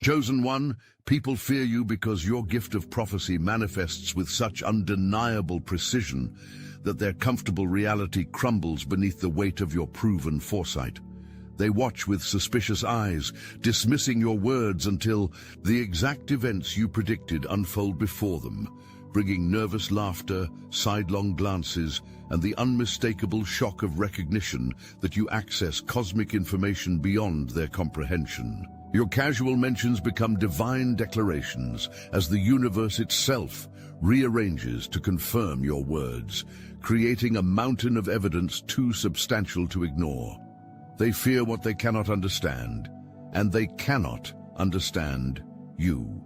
Chosen one, people fear you because your gift of prophecy manifests with such undeniable precision that their comfortable reality crumbles beneath the weight of your proven foresight. They watch with suspicious eyes, dismissing your words until the exact events you predicted unfold before them, bringing nervous laughter, sidelong glances, and the unmistakable shock of recognition that you access cosmic information beyond their comprehension. Your casual mentions become divine declarations as the universe itself rearranges to confirm your words, creating a mountain of evidence too substantial to ignore. They fear what they cannot understand, and they cannot understand you.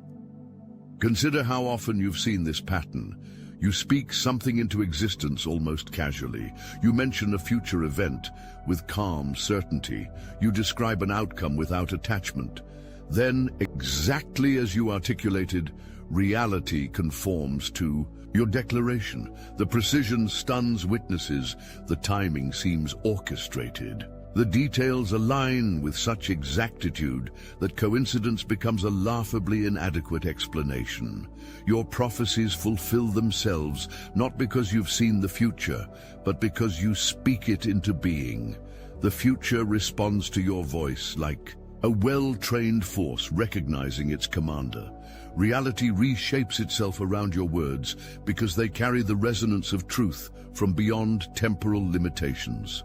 Consider how often you've seen this pattern. You speak something into existence almost casually. You mention a future event with calm certainty. You describe an outcome without attachment. Then, exactly as you articulated, reality conforms to your declaration. The precision stuns witnesses. The timing seems orchestrated. The details align with such exactitude that coincidence becomes a laughably inadequate explanation. Your prophecies fulfill themselves not because you've seen the future, but because you speak it into being. The future responds to your voice like a well-trained force recognizing its commander. Reality reshapes itself around your words because they carry the resonance of truth from beyond temporal limitations.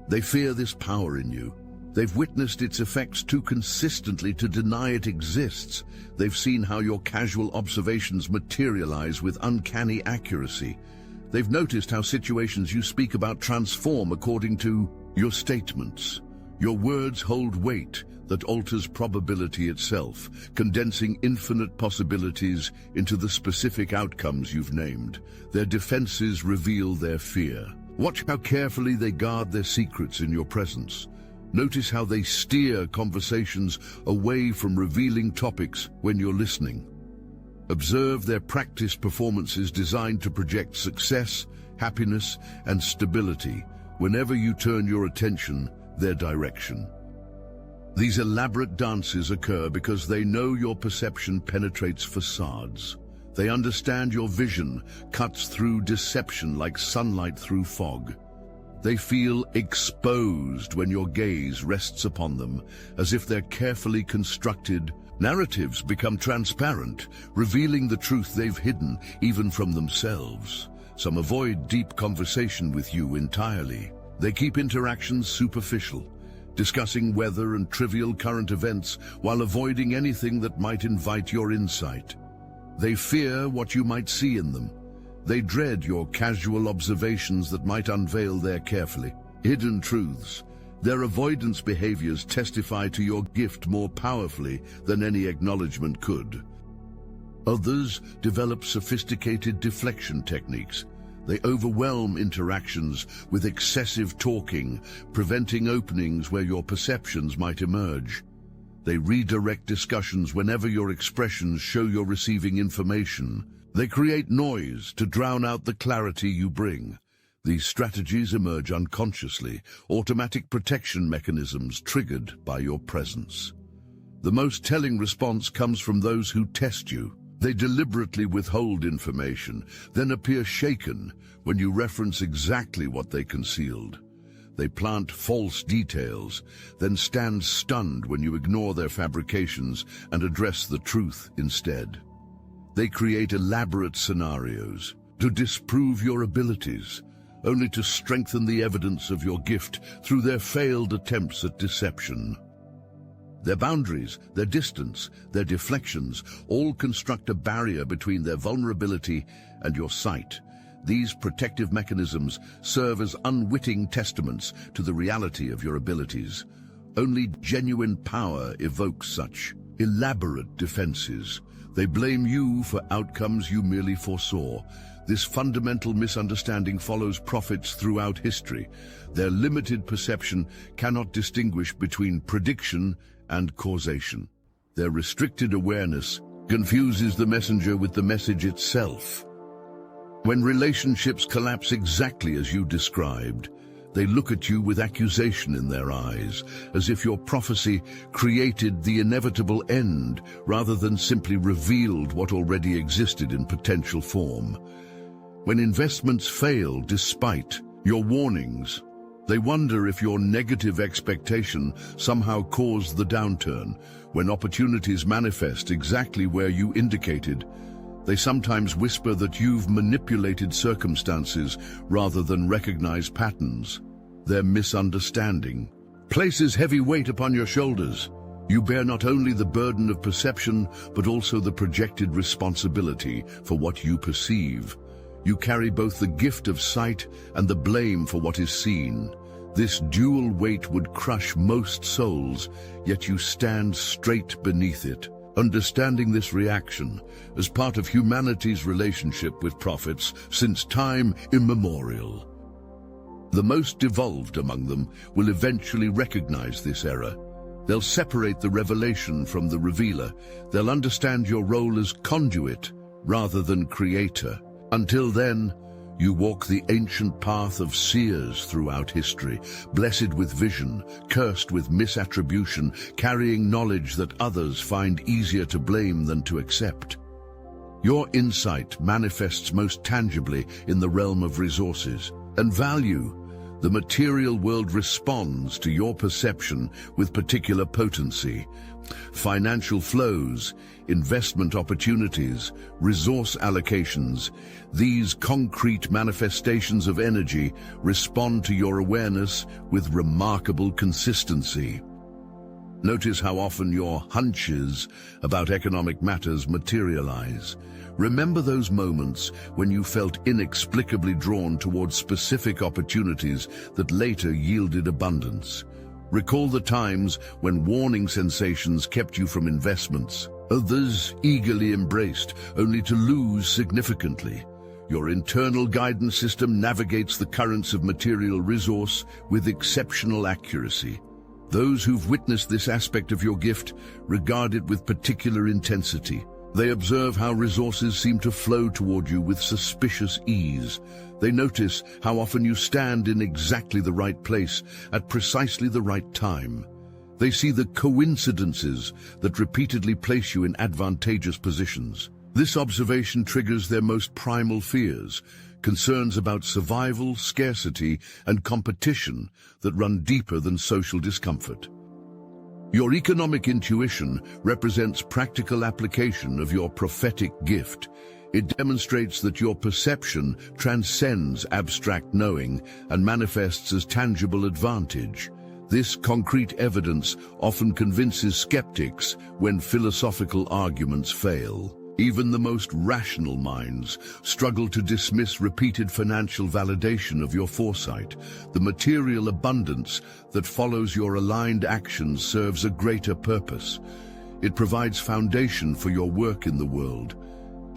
They fear this power in you. They've witnessed its effects too consistently to deny it exists. They've seen how your casual observations materialize with uncanny accuracy. They've noticed how situations you speak about transform according to your statements. Your words hold weight that alters probability itself, condensing infinite possibilities into the specific outcomes you've named. Their defenses reveal their fear. Watch how carefully they guard their secrets in your presence. Notice how they steer conversations away from revealing topics when you're listening. Observe their practice performances designed to project success, happiness, and stability whenever you turn your attention their direction. These elaborate dances occur because they know your perception penetrates facades. They understand your vision cuts through deception like sunlight through fog. They feel exposed when your gaze rests upon them, as if their carefully constructed narratives become transparent, revealing the truth they've hidden even from themselves. Some avoid deep conversation with you entirely. They keep interactions superficial, discussing weather and trivial current events while avoiding anything that might invite your insight. They fear what you might see in them. They dread your casual observations that might unveil their carefully hidden truths. Their avoidance behaviors testify to your gift more powerfully than any acknowledgement could. Others develop sophisticated deflection techniques. They overwhelm interactions with excessive talking, preventing openings where your perceptions might emerge. They redirect discussions whenever your expressions show you're receiving information. They create noise to drown out the clarity you bring. These strategies emerge unconsciously, automatic protection mechanisms triggered by your presence. The most telling response comes from those who test you. They deliberately withhold information, then appear shaken when you reference exactly what they concealed. They plant false details, then stand stunned when you ignore their fabrications and address the truth instead. They create elaborate scenarios to disprove your abilities, only to strengthen the evidence of your gift through their failed attempts at deception. Their boundaries, their distance, their deflections all construct a barrier between their vulnerability and your sight. These protective mechanisms serve as unwitting testaments to the reality of your abilities. Only genuine power evokes such elaborate defenses. They blame you for outcomes you merely foresaw. This fundamental misunderstanding follows prophets throughout history. Their limited perception cannot distinguish between prediction and causation. Their restricted awareness confuses the messenger with the message itself. When relationships collapse exactly as you described, They look at you with accusation in their eyes, as if your prophecy created the inevitable end rather than simply revealed what already existed in potential form. When investments fail despite your warnings, they wonder if your negative expectation somehow caused the downturn. When opportunities manifest exactly where you indicated, they sometimes whisper that you've manipulated circumstances rather than recognize patterns. Their misunderstanding places heavy weight upon your shoulders. You bear not only the burden of perception, but also the projected responsibility for what you perceive. You carry both the gift of sight and the blame for what is seen. This dual weight would crush most souls, yet you stand straight beneath it. Understanding this reaction as part of humanity's relationship with prophets since time immemorial. The most evolved among them will eventually recognize this error. They'll separate the revelation from the revealer. They'll understand your role as conduit rather than creator. Until then, you walk the ancient path of seers throughout history, blessed with vision, cursed with misattribution, carrying knowledge that others find easier to blame than to accept. Your insight manifests most tangibly in the realm of resources and value. The material world responds to your perception with particular potency. Financial flows, investment opportunities, resource allocations, these concrete manifestations of energy respond to your awareness with remarkable consistency. Notice how often your hunches about economic matters materialize. Remember those moments when you felt inexplicably drawn towards specific opportunities that later yielded abundance. Recall the times when warning sensations kept you from investments. Others eagerly embraced, only to lose significantly. Your internal guidance system navigates the currents of material resource with exceptional accuracy. Those who've witnessed this aspect of your gift regard it with particular intensity. They observe how resources seem to flow toward you with suspicious ease. They notice how often you stand in exactly the right place at precisely the right time. They see the coincidences that repeatedly place you in advantageous positions. This observation triggers their most primal fears, concerns about survival, scarcity, and competition that run deeper than social discomfort. Your economic intuition represents practical application of your prophetic gift. It demonstrates that your perception transcends abstract knowing and manifests as tangible advantage. This concrete evidence often convinces skeptics when philosophical arguments fail. Even the most rational minds struggle to dismiss repeated financial validation of your foresight. The material abundance that follows your aligned actions serves a greater purpose. It provides foundation for your work in the world.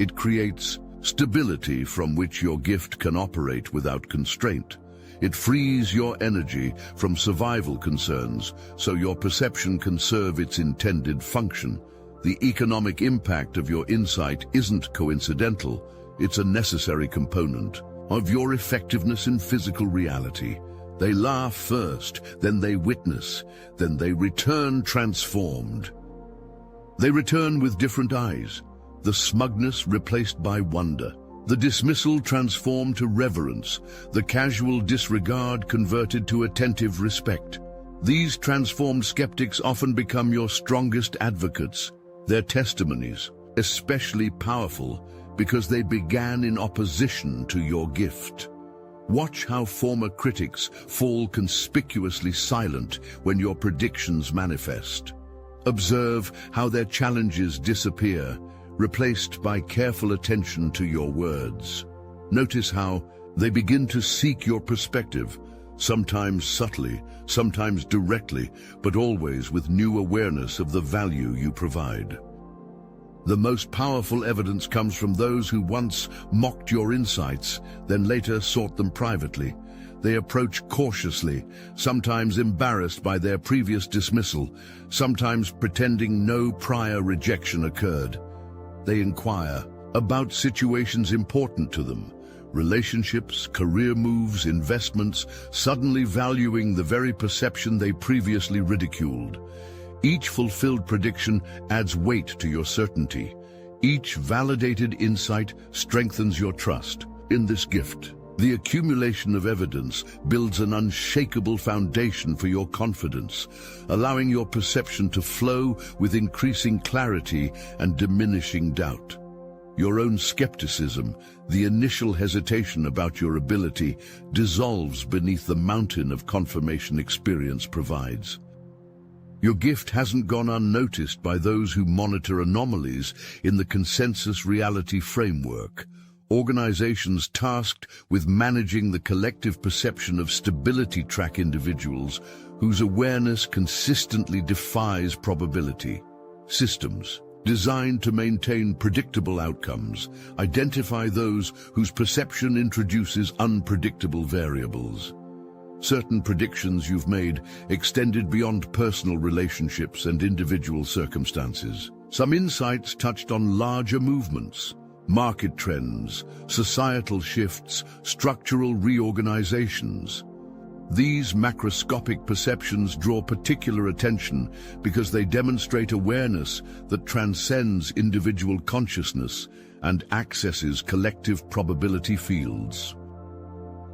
It creates stability from which your gift can operate without constraint. It frees your energy from survival concerns so your perception can serve its intended function. The economic impact of your insight isn't coincidental, it's a necessary component of your effectiveness in physical reality. They laugh first, then they witness, then they return transformed. They return with different eyes, the smugness replaced by wonder, the dismissal transformed to reverence, the casual disregard converted to attentive respect. These transformed skeptics often become your strongest advocates. Their testimonies, especially powerful because they began in opposition to your gift. Watch how former critics fall conspicuously silent when your predictions manifest. Observe how their challenges disappear, replaced by careful attention to your words. Notice how they begin to seek your perspective, sometimes subtly, sometimes directly, but always with new awareness of the value you provide. The most powerful evidence comes from those who once mocked your insights, then later sought them privately. They approach cautiously, sometimes embarrassed by their previous dismissal, sometimes pretending no prior rejection occurred. They inquire about situations important to them, relationships, career moves, investments, suddenly valuing the very perception they previously ridiculed. Each fulfilled prediction adds weight to your certainty. Each validated insight strengthens your trust. In this gift, the accumulation of evidence builds an unshakable foundation for your confidence, allowing your perception to flow with increasing clarity and diminishing doubt. Your own skepticism, the initial hesitation about your ability, dissolves beneath the mountain of confirmation experience provides. Your gift hasn't gone unnoticed by those who monitor anomalies in the consensus reality framework, organizations tasked with managing the collective perception of stability track individuals whose awareness consistently defies probability. Systems designed to maintain predictable outcomes identify those whose perception introduces unpredictable variables. Certain predictions you've made extended beyond personal relationships and individual circumstances. Some insights touched on larger movements, market trends, societal shifts, structural reorganizations. These macroscopic perceptions draw particular attention because they demonstrate awareness that transcends individual consciousness and accesses collective probability fields.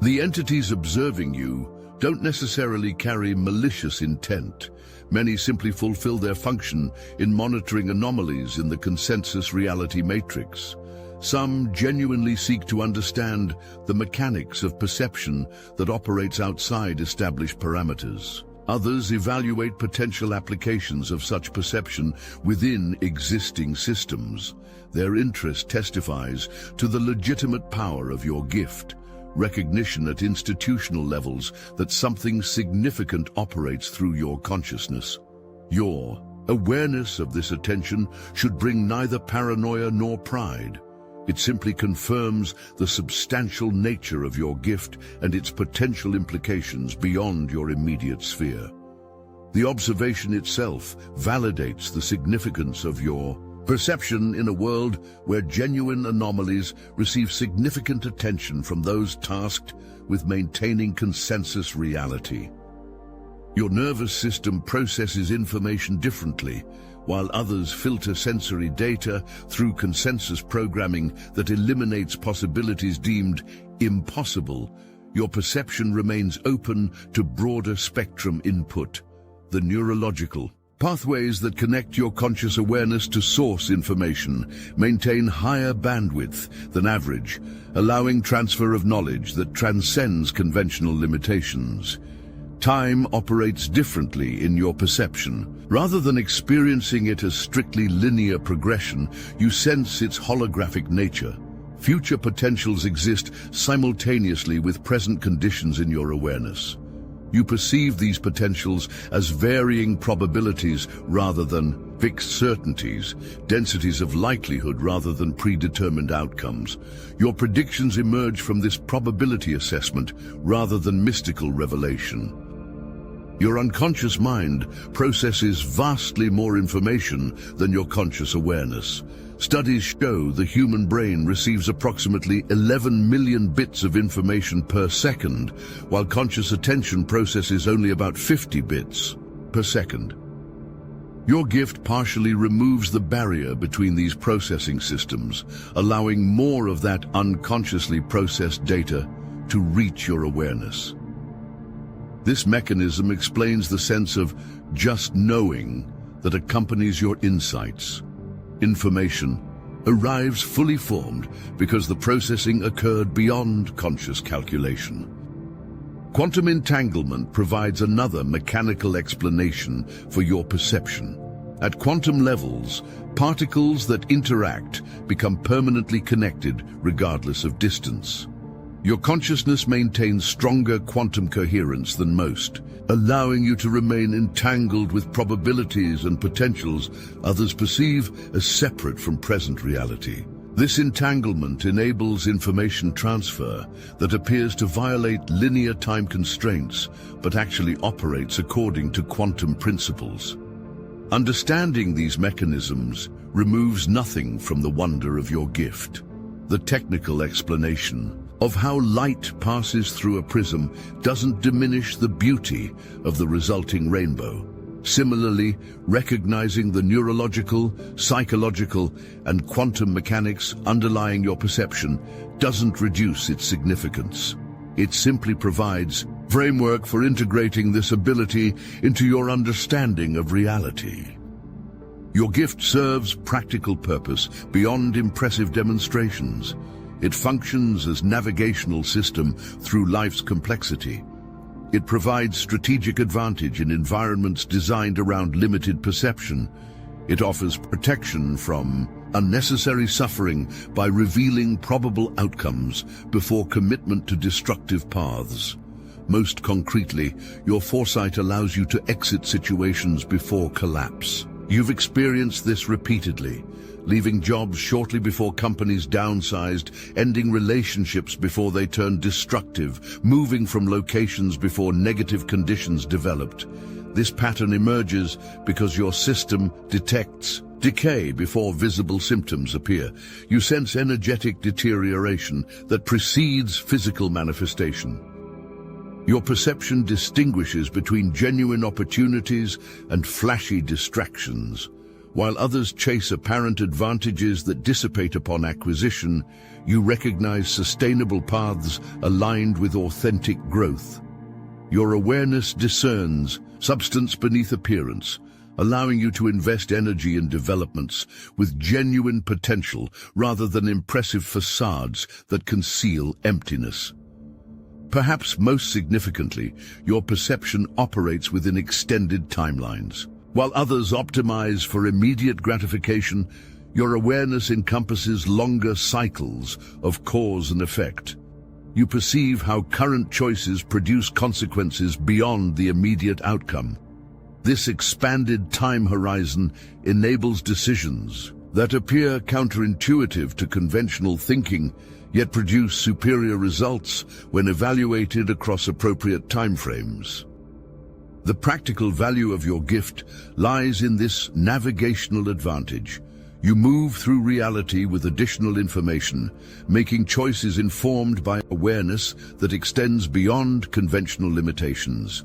The entities observing you don't necessarily carry malicious intent. Many simply fulfill their function in monitoring anomalies in the consensus reality matrix. Some genuinely seek to understand the mechanics of perception that operates outside established parameters. Others evaluate potential applications of such perception within existing systems. Their interest testifies to the legitimate power of your gift, recognition at institutional levels that something significant operates through your consciousness. Your awareness of this attention should bring neither paranoia nor pride. It simply confirms the substantial nature of your gift and its potential implications beyond your immediate sphere. The observation itself validates the significance of your perception in a world where genuine anomalies receive significant attention from those tasked with maintaining consensus reality. Your nervous system processes information differently, while others filter sensory data through consensus programming that eliminates possibilities deemed impossible. Your perception remains open to broader spectrum input. The neurological pathways that connect your conscious awareness to source information maintain higher bandwidth than average, allowing transfer of knowledge that transcends conventional limitations. Time operates differently in your perception. Rather than experiencing it as strictly linear progression, you sense its holographic nature. Future potentials exist simultaneously with present conditions in your awareness. You perceive these potentials as varying probabilities rather than fixed certainties, densities of likelihood rather than predetermined outcomes. Your predictions emerge from this probability assessment rather than mystical revelation. Your unconscious mind processes vastly more information than your conscious awareness. Studies show the human brain receives approximately 11 million bits of information per second, while conscious attention processes only about 50 bits per second. Your gift partially removes the barrier between these processing systems, allowing more of that unconsciously processed data to reach your awareness. This mechanism explains the sense of just knowing that accompanies your insights. Information arrives fully formed because the processing occurred beyond conscious calculation. Quantum entanglement provides another mechanical explanation for your perception. At quantum levels, particles that interact become permanently connected regardless of distance. Your consciousness maintains stronger quantum coherence than most, allowing you to remain entangled with probabilities and potentials others perceive as separate from present reality. This entanglement enables information transfer that appears to violate linear time constraints, but actually operates according to quantum principles. Understanding these mechanisms removes nothing from the wonder of your gift. The technical explanation of how light passes through a prism doesn't diminish the beauty of the resulting rainbow. Similarly, recognizing the neurological, psychological, and quantum mechanics underlying your perception doesn't reduce its significance. It simply provides framework for integrating this ability into your understanding of reality. Your gift serves practical purpose beyond impressive demonstrations. It functions as navigational system through life's complexity. It provides strategic advantage in environments designed around limited perception. It offers protection from unnecessary suffering by revealing probable outcomes before commitment to destructive paths. Most concretely, your foresight allows you to exit situations before collapse. You've experienced this repeatedly, leaving jobs shortly before companies downsized, ending relationships before they turned destructive, moving from locations before negative conditions developed. This pattern emerges because your system detects decay before visible symptoms appear. You sense energetic deterioration that precedes physical manifestation. Your perception distinguishes between genuine opportunities and flashy distractions. While others chase apparent advantages that dissipate upon acquisition, you recognize sustainable paths aligned with authentic growth. Your awareness discerns substance beneath appearance, allowing you to invest energy in developments with genuine potential rather than impressive facades that conceal emptiness. Perhaps most significantly, your perception operates within extended timelines. While others optimize for immediate gratification, your awareness encompasses longer cycles of cause and effect. You perceive how current choices produce consequences beyond the immediate outcome. This expanded time horizon enables decisions that appear counterintuitive to conventional thinking, yet produce superior results when evaluated across appropriate timeframes. The practical value of your gift lies in this navigational advantage. You move through reality with additional information, making choices informed by awareness that extends beyond conventional limitations.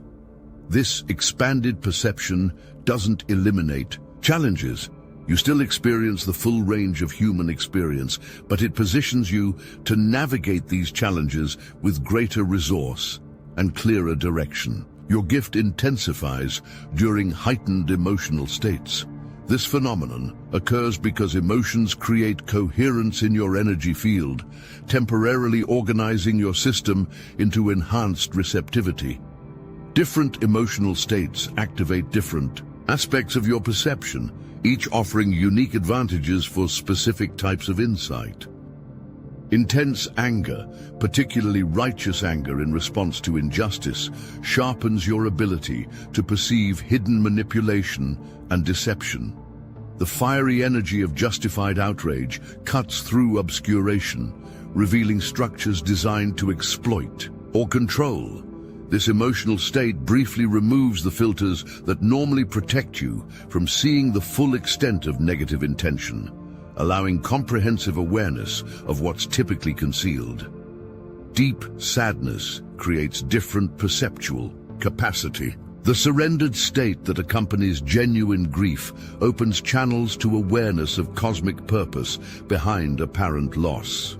This expanded perception doesn't eliminate challenges. You still experience the full range of human experience, but it positions you to navigate these challenges with greater resource and clearer direction. Your gift intensifies during heightened emotional states. This phenomenon occurs because emotions create coherence in your energy field, temporarily organizing your system into enhanced receptivity. Different emotional states activate different aspects of your perception, each offering unique advantages for specific types of insight. Intense anger, particularly righteous anger in response to injustice, sharpens your ability to perceive hidden manipulation and deception. The fiery energy of justified outrage cuts through obscuration, revealing structures designed to exploit or control. This emotional state briefly removes the filters that normally protect you from seeing the full extent of negative intention, allowing comprehensive awareness of what's typically concealed. Deep sadness creates different perceptual capacity. The surrendered state that accompanies genuine grief opens channels to awareness of cosmic purpose behind apparent loss.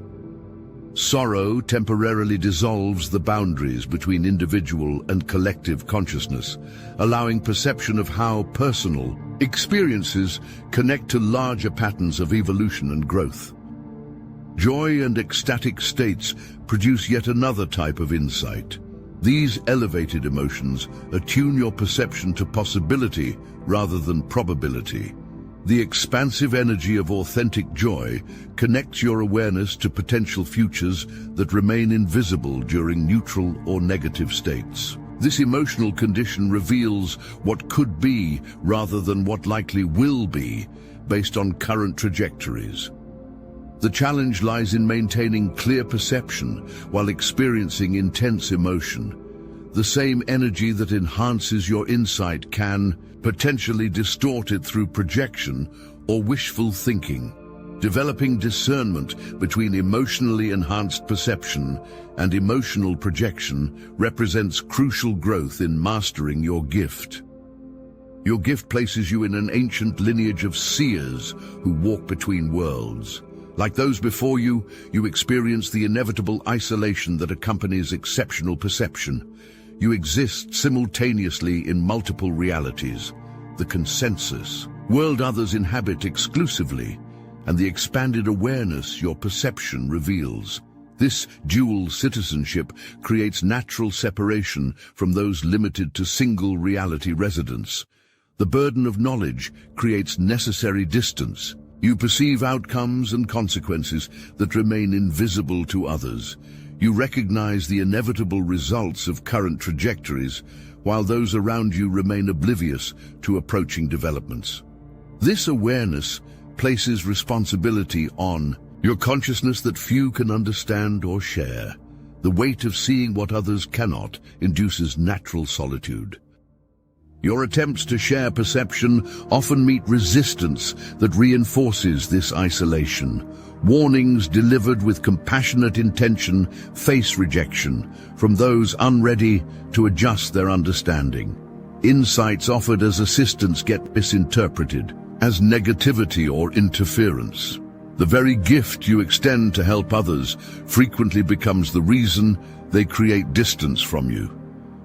Sorrow temporarily dissolves the boundaries between individual and collective consciousness, allowing perception of how personal experiences connect to larger patterns of evolution and growth. Joy and ecstatic states produce yet another type of insight. These elevated emotions attune your perception to possibility rather than probability. The expansive energy of authentic joy connects your awareness to potential futures that remain invisible during neutral or negative states. This emotional condition reveals what could be rather than what likely will be, based on current trajectories. The challenge lies in maintaining clear perception while experiencing intense emotion. The same energy that enhances your insight can potentially distort it through projection or wishful thinking. Developing discernment between emotionally enhanced perception and emotional projection represents crucial growth in mastering your gift. Your gift places you in an ancient lineage of seers who walk between worlds. Like those before you, you experience the inevitable isolation that accompanies exceptional perception. You exist simultaneously in multiple realities, the consensus, world others inhabit exclusively, and the expanded awareness your perception reveals. This dual citizenship creates natural separation from those limited to single reality residence. The burden of knowledge creates necessary distance. You perceive outcomes and consequences that remain invisible to others. You recognize the inevitable results of current trajectories, while those around you remain oblivious to approaching developments. This awareness places responsibility on your consciousness that few can understand or share. The weight of seeing what others cannot induces natural solitude. Your attempts to share perception often meet resistance that reinforces this isolation. Warnings delivered with compassionate intention face rejection from those unready to adjust their understanding. Insights offered as assistance get misinterpreted as negativity or interference. The very gift you extend to help others frequently becomes the reason they create distance from you.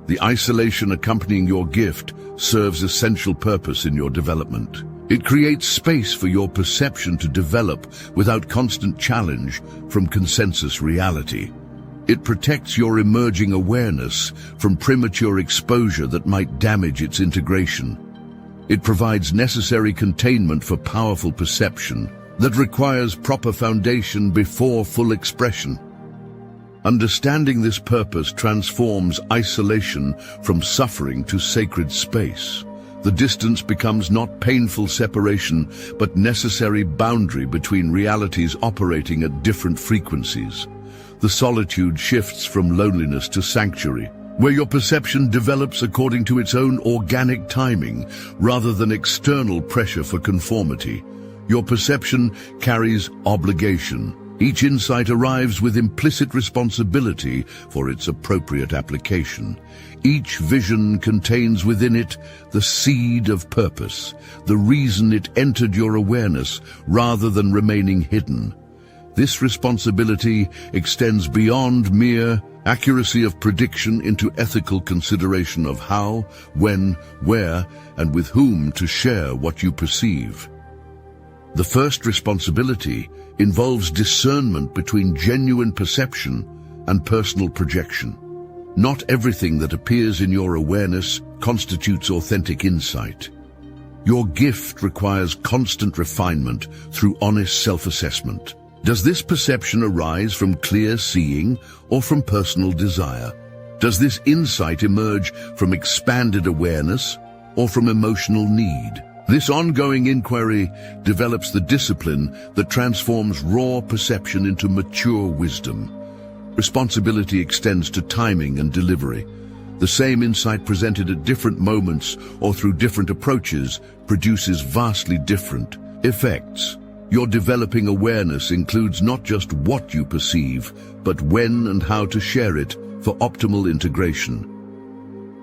The isolation accompanying your gift serves essential purpose in your development. It creates space for your perception to develop without constant challenge from consensus reality. It protects your emerging awareness from premature exposure that might damage its integration. It provides necessary containment for powerful perception that requires proper foundation before full expression. Understanding this purpose transforms isolation from suffering to sacred space. The distance becomes not painful separation, but necessary boundary between realities operating at different frequencies. The solitude shifts from loneliness to sanctuary, where your perception develops according to its own organic timing, rather than external pressure for conformity. Your perception carries obligation. Each insight arrives with implicit responsibility for its appropriate application. Each vision contains within it the seed of purpose, the reason it entered your awareness rather than remaining hidden. This responsibility extends beyond mere accuracy of prediction into ethical consideration of how, when, where, and with whom to share what you perceive. The first responsibility involves discernment between genuine perception and personal projection. Not everything that appears in your awareness constitutes authentic insight. Your gift requires constant refinement through honest self-assessment. Does this perception arise from clear seeing or from personal desire? Does this insight emerge from expanded awareness or from emotional need? This ongoing inquiry develops the discipline that transforms raw perception into mature wisdom. Responsibility extends to timing and delivery. The same insight presented at different moments or through different approaches produces vastly different effects. Your developing awareness includes not just what you perceive, but when and how to share it for optimal integration.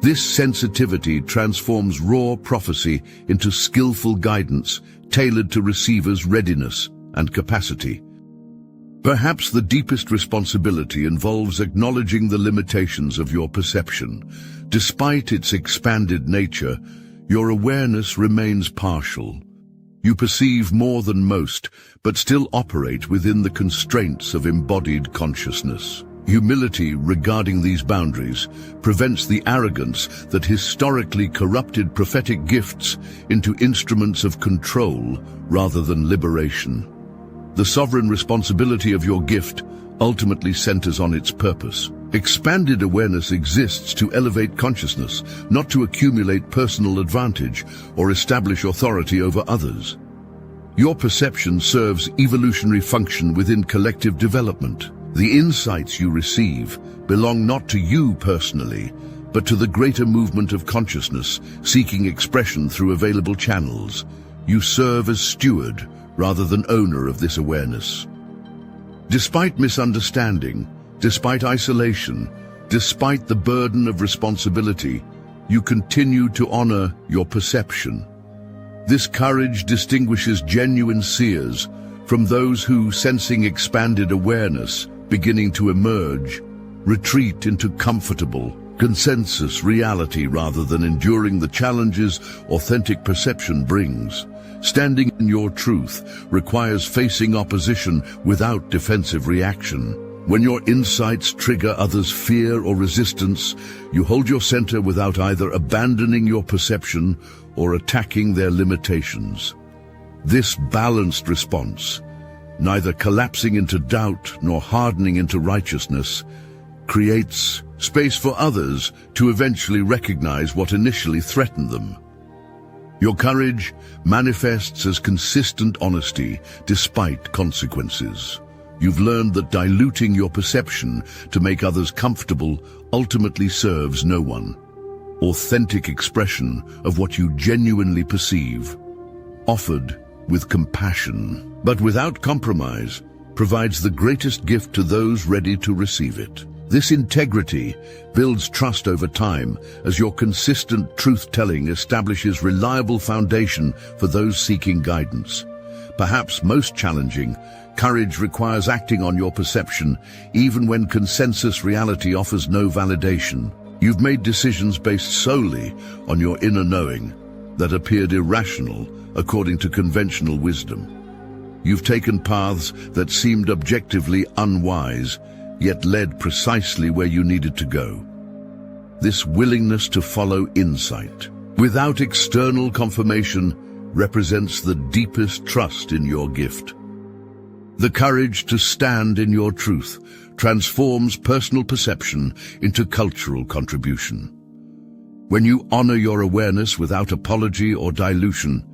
This sensitivity transforms raw prophecy into skillful guidance tailored to receiver's readiness and capacity. Perhaps the deepest responsibility involves acknowledging the limitations of your perception. Despite its expanded nature, your awareness remains partial. You perceive more than most, but still operate within the constraints of embodied consciousness. Humility regarding these boundaries prevents the arrogance that historically corrupted prophetic gifts into instruments of control rather than liberation. The sovereign responsibility of your gift ultimately centers on its purpose. Expanded awareness exists to elevate consciousness, not to accumulate personal advantage or establish authority over others. Your perception serves evolutionary function within collective development. The insights you receive belong not to you personally, but to the greater movement of consciousness seeking expression through available channels. You serve as steward, rather than owner of this awareness. Despite misunderstanding, despite isolation, despite the burden of responsibility, you continue to honor your perception. This courage distinguishes genuine seers from those who, sensing expanded awareness beginning to emerge, retreat into comfortable, consensus reality rather than enduring the challenges authentic perception brings. Standing in your truth requires facing opposition without defensive reaction. When your insights trigger others' fear or resistance, you hold your center without either abandoning your perception or attacking their limitations. This balanced response, neither collapsing into doubt nor hardening into righteousness, creates space for others to eventually recognize what initially threatened them. Your courage manifests as consistent honesty despite consequences. You've learned that diluting your perception to make others comfortable ultimately serves no one. Authentic expression of what you genuinely perceive, offered with compassion, but without compromise, provides the greatest gift to those ready to receive it. This integrity builds trust over time as your consistent truth-telling establishes reliable foundation for those seeking guidance. Perhaps most challenging, courage requires acting on your perception even when consensus reality offers no validation. You've made decisions based solely on your inner knowing that appeared irrational according to conventional wisdom. You've taken paths that seemed objectively unwise, yet led precisely where you needed to go. This willingness to follow insight, without external confirmation, represents the deepest trust in your gift. The courage to stand in your truth transforms personal perception into cultural contribution. When you honor your awareness without apology or dilution,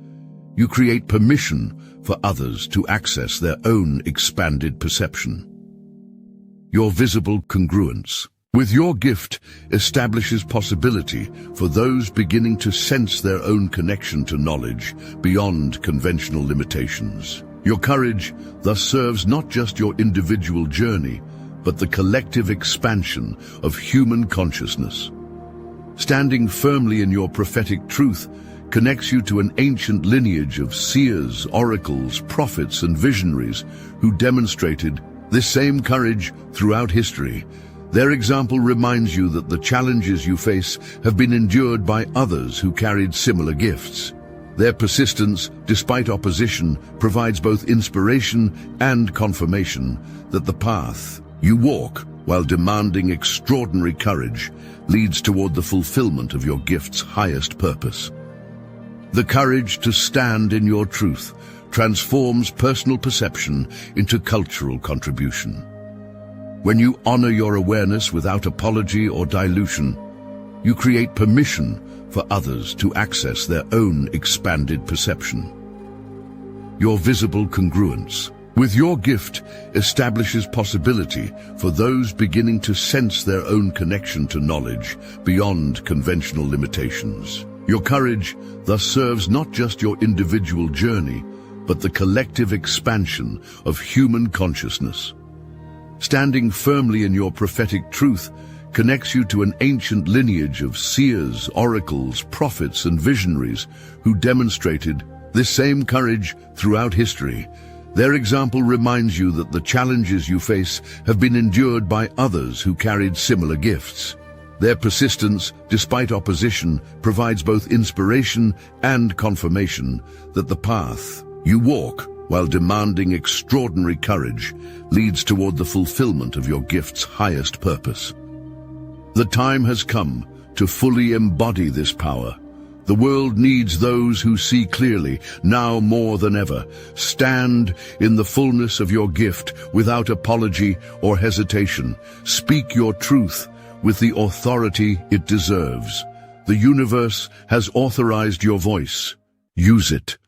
you create permission for others to access their own expanded perception. Your visible congruence with your gift establishes possibility for those beginning to sense their own connection to knowledge beyond conventional limitations. Your courage thus serves not just your individual journey, but the collective expansion of human consciousness. Standing firmly in your prophetic truth connects you to an ancient lineage of seers, oracles, prophets, and visionaries who demonstrated this same courage throughout history. Their example reminds you that the challenges you face have been endured by others who carried similar gifts. Their persistence, despite opposition, provides both inspiration and confirmation that the path you walk, while demanding extraordinary courage, leads toward the fulfillment of your gift's highest purpose. The courage to stand in your truth transforms personal perception into cultural contribution. When you honor your awareness without apology or dilution, you create permission for others to access their own expanded perception. Your visible congruence with your gift establishes possibility for those beginning to sense their own connection to knowledge beyond conventional limitations. Your courage thus serves not just your individual journey, but the collective expansion of human consciousness. Standing firmly in your prophetic truth connects you to an ancient lineage of seers, oracles, prophets, and visionaries who demonstrated this same courage throughout history. Their example reminds you that the challenges you face have been endured by others who carried similar gifts. Their persistence, despite opposition, provides both inspiration and confirmation that the path you walk, while demanding extraordinary courage, leads toward the fulfillment of your gift's highest purpose. The time has come to fully embody this power. The world needs those who see clearly, now more than ever. Stand in the fullness of your gift without apology or hesitation. Speak your truth with the authority it deserves. The universe has authorized your voice. Use it.